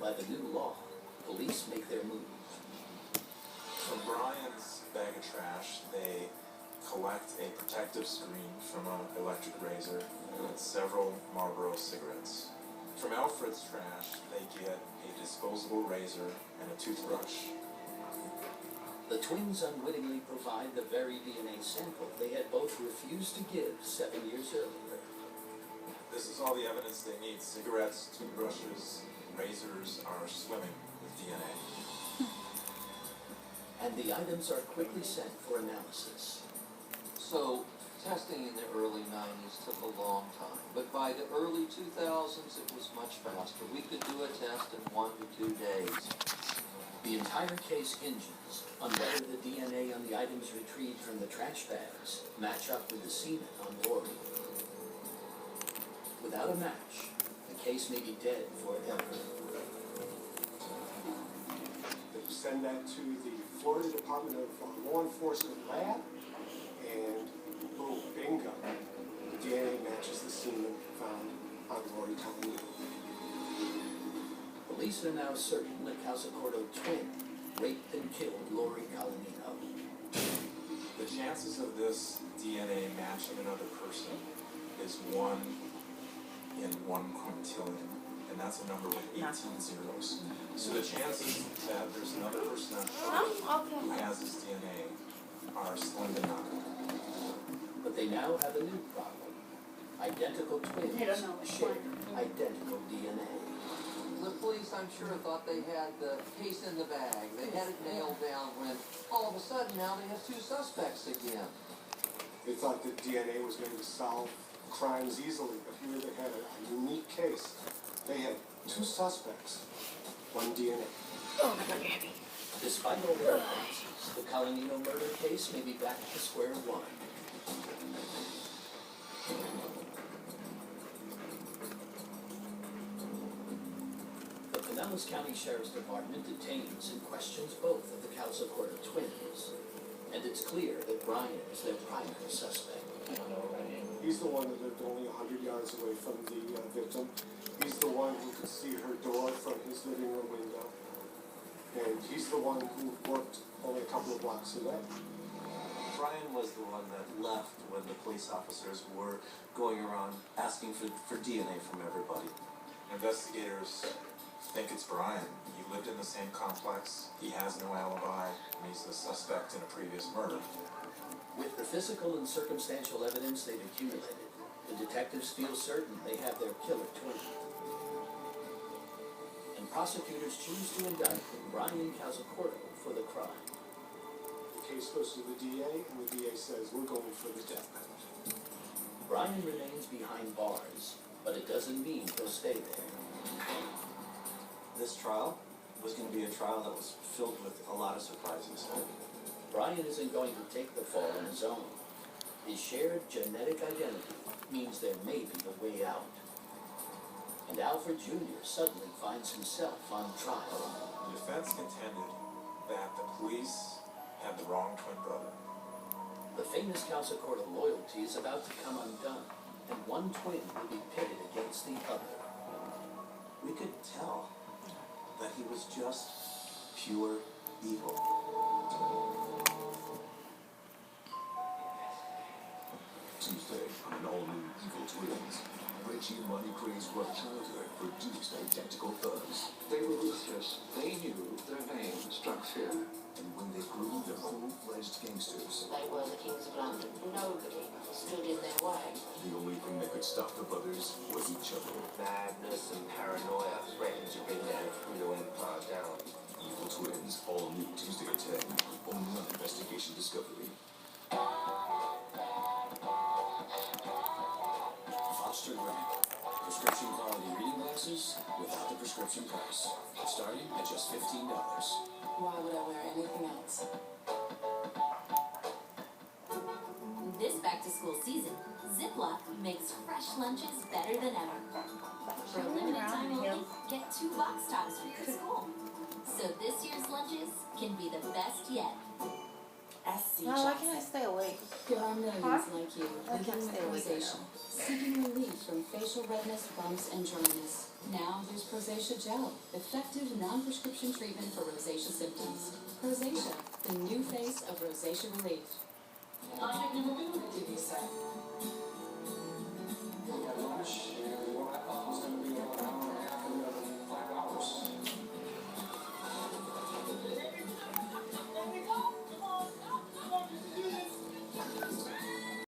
by the new law, police make their move. From Brian's bag of trash, they collect a protective screen from an electric razor and several Marlboro cigarettes. From Alfred's trash, they get a disposable razor and a toothbrush. The twins unwittingly provide the very DNA sample they had both refused to give 7 years earlier. This is all the evidence they need. Cigarettes, toothbrushes, razors are swimming with DNA. And the items are quickly sent for analysis. So, testing in the early 90s took a long time, but by the early 2000s it was much faster. We could do a test in 1 to 2 days. The entire case hinges on whether the DNA on the items retrieved from the trash bags match up with the semen on Lori. Without a match, the case may be dead forever. They send that to the Florida Department of Law Enforcement lab, and boom, bingo. The DNA matches the semen found on Lori Colleen. Police are now certain the Calzacordo twin raped and killed Lori Colleen. The chances of this DNA matching another person is 1 in 1 quintillion, and that's a number with 18 zeros. So the chances that there's another person on Earth who has this DNA are slim to none. But they now have a new problem. Identical twins share identical DNA. The police, I'm sure, thought they had the case in the bag. They had it nailed down when all of a sudden now they have 2 suspects again. They thought that DNA was going to solve crimes easily, but here they had a unique case. They had 2 suspects, 1 DNA. Oh, my God, Abby. Despite all their advances, the Colanino murder case may be back to square one. The Pinellas County Sheriff's Department detains and questions both of the Calzacordo twins, and it's clear that Brian is their primary suspect. He's the one that lived only 100 yards away from the victim. He's the one who could see her door from his living room window. And he's the one who worked only a couple of blocks away. Brian was the one that left when the police officers were going around asking for DNA from everybody. Investigators think it's Brian. He lived in the same complex, he has no alibi, and he's the suspect in a previous murder. With the physical and circumstantial evidence they've accumulated, the detectives feel certain they have their killer twin. And prosecutors choose to indict Brian Calzacordo for the crime. The case goes to the DA, and the DA says, we're going for the death penalty. Brian remains behind bars, but it doesn't mean he'll stay there. This trial was going to be a trial that was filled with a lot of surprises. Brian isn't going to take the fall on his own. His shared genetic identity means there may be a way out. And Alfred Jr. suddenly finds himself on trial. The defense contended that the police had the wrong twin brother. The famous Calzacordo loyalty is about to come undone, and one twin will be pitted against the other. We could tell that he was just pure evil. Tuesday on an all-new Evil Twins. Richie and Money Crane's rough childhood produced identical thugs. They were ruthless. They knew their name struck fear. And when they grew, they're full-fledged gangsters. They were the kings of London. Nobody stood in their way. The only thing that could stop the brothers was each other. Madness and paranoia threatened to bring that Frito empire down. Evil Twins, all new Tuesday at 10, only on Investigation Discovery. Foster Grant. Prescription quality reading glasses without the prescription price. Starting at just $15. Why would I wear anything else? This back-to-school season, Ziploc makes fresh lunches better than ever. For a limited time only, get 2 box tops for your school. So this year's lunches can be the best yet. SC No, why can't I Johnson. stay awake? There are millions like you I living can't with stay awake right rosacea, now. seeking relief from facial redness, bumps, and dryness. Now there's Rosacea Gel, effective non-prescription treatment for rosacea symptoms. Rosacea, the new face of rosacea relief. Did you say?